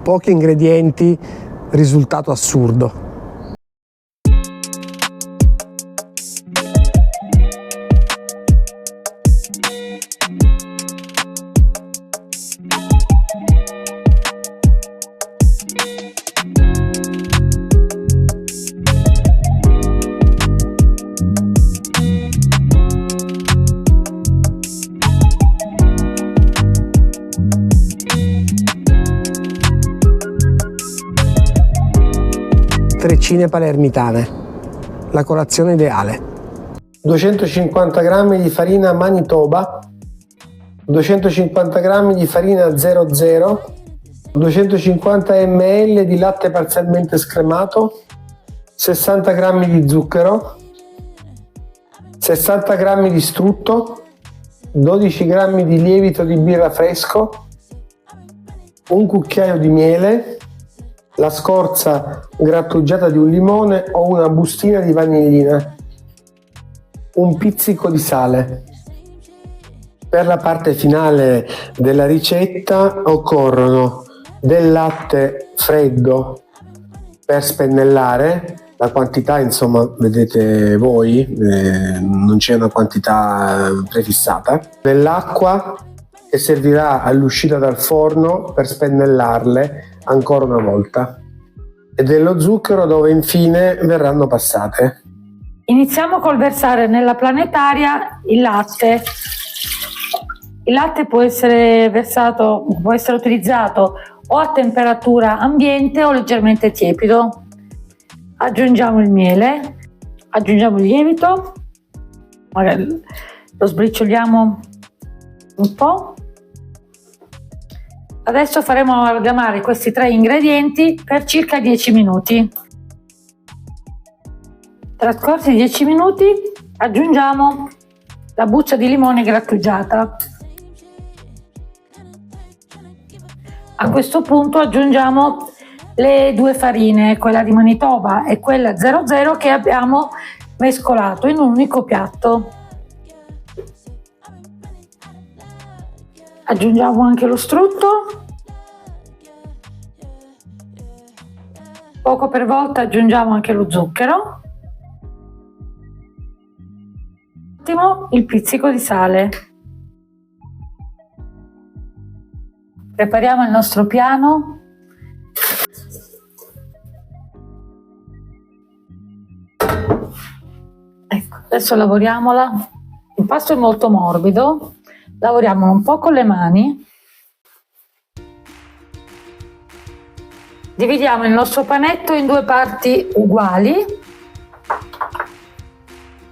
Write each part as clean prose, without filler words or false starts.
pochi ingredienti, risultato assurdo. Treccine palermitane, la colazione ideale. 250 g di farina Manitoba, 250 g di farina 00, 250 ml di latte parzialmente scremato, 60 g di zucchero, 60 g di strutto, 12 g di lievito di birra fresco, un cucchiaio di miele, la scorza grattugiata di un limone o una bustina di vanillina, un pizzico di sale. Per la parte finale della ricetta occorrono del latte freddo per spennellare, la quantità insomma vedete voi, non c'è una quantità prefissata, dell'acqua che servirà all'uscita dal forno per spennellarle ancora una volta, e dello zucchero dove infine verranno passate. Iniziamo col versare nella planetaria il latte. Il latte può essere utilizzato o a temperatura ambiente o leggermente tiepido. Aggiungiamo il miele, aggiungiamo il lievito, magari lo sbricioliamo un po'. Adesso faremo amalgamare questi tre ingredienti per circa 10 minuti. Trascorsi 10 minuti aggiungiamo la buccia di limone grattugiata. A questo punto aggiungiamo le due farine, quella di Manitoba e quella 00 che abbiamo mescolato in un unico piatto. Aggiungiamo anche lo strutto. Poco per volta aggiungiamo anche lo zucchero. Il pizzico di sale. Prepariamo il nostro piano. Ecco, adesso lavoriamola. L'impasto è molto morbido. Lavoriamo un po' con le mani. Dividiamo il nostro panetto in due parti uguali.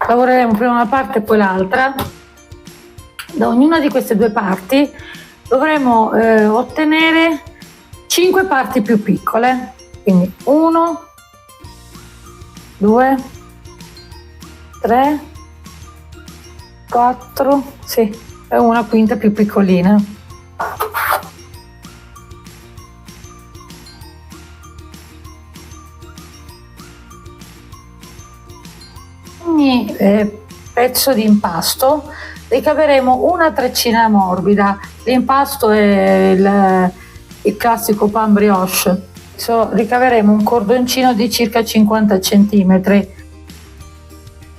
Lavoreremo prima una parte e poi l'altra. Da ognuna di queste due parti dovremo ottenere 5 parti più piccole. Quindi 1, 2, 3, 4, sì, e una quinta più piccolina. Ogni pezzo di impasto ricaveremo una treccina morbida. L'impasto è il classico pan brioche. Ricaveremo un cordoncino di circa 50 cm.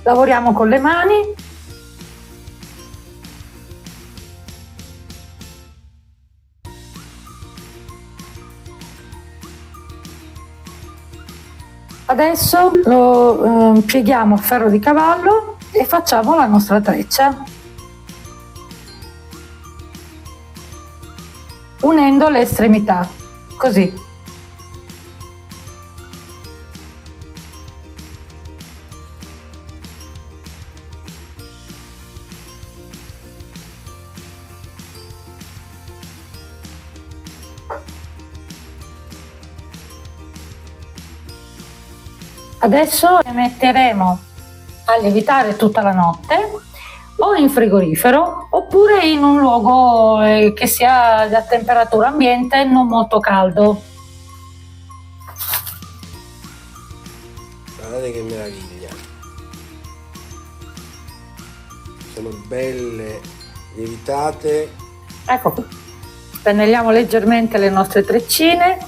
Lavoriamo con le mani. Adesso lo pieghiamo a ferro di cavallo e facciamo la nostra treccia, unendo le estremità, così. Adesso le metteremo a lievitare tutta la notte o in frigorifero oppure in un luogo che sia a temperatura ambiente, non molto caldo. Guardate che meraviglia, sono belle lievitate. Ecco qui, spennelliamo leggermente le nostre treccine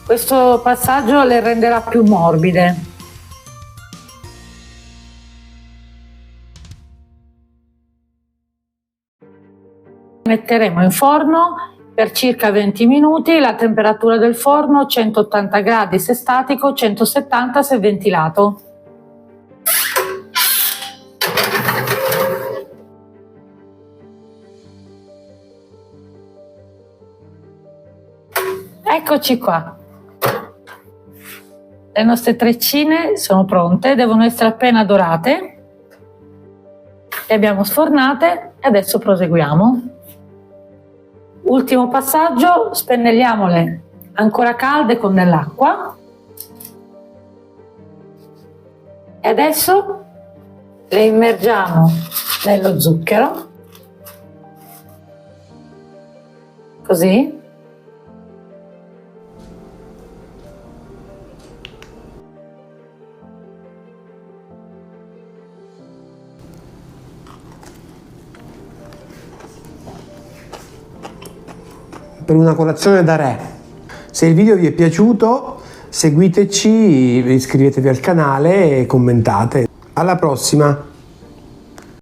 Questo passaggio le renderà più morbide. Metteremo in forno per circa 20 minuti, la temperatura del forno 180 gradi se statico, 170 se ventilato. Eccoci qua. Le nostre treccine sono pronte, devono essere appena dorate. Le abbiamo sfornate e adesso proseguiamo. Ultimo passaggio, spennelliamole ancora calde con dell'acqua. E adesso le immergiamo nello zucchero. Così. Per una colazione da re. Se il video vi è piaciuto, seguiteci, iscrivetevi al canale e commentate. Alla prossima!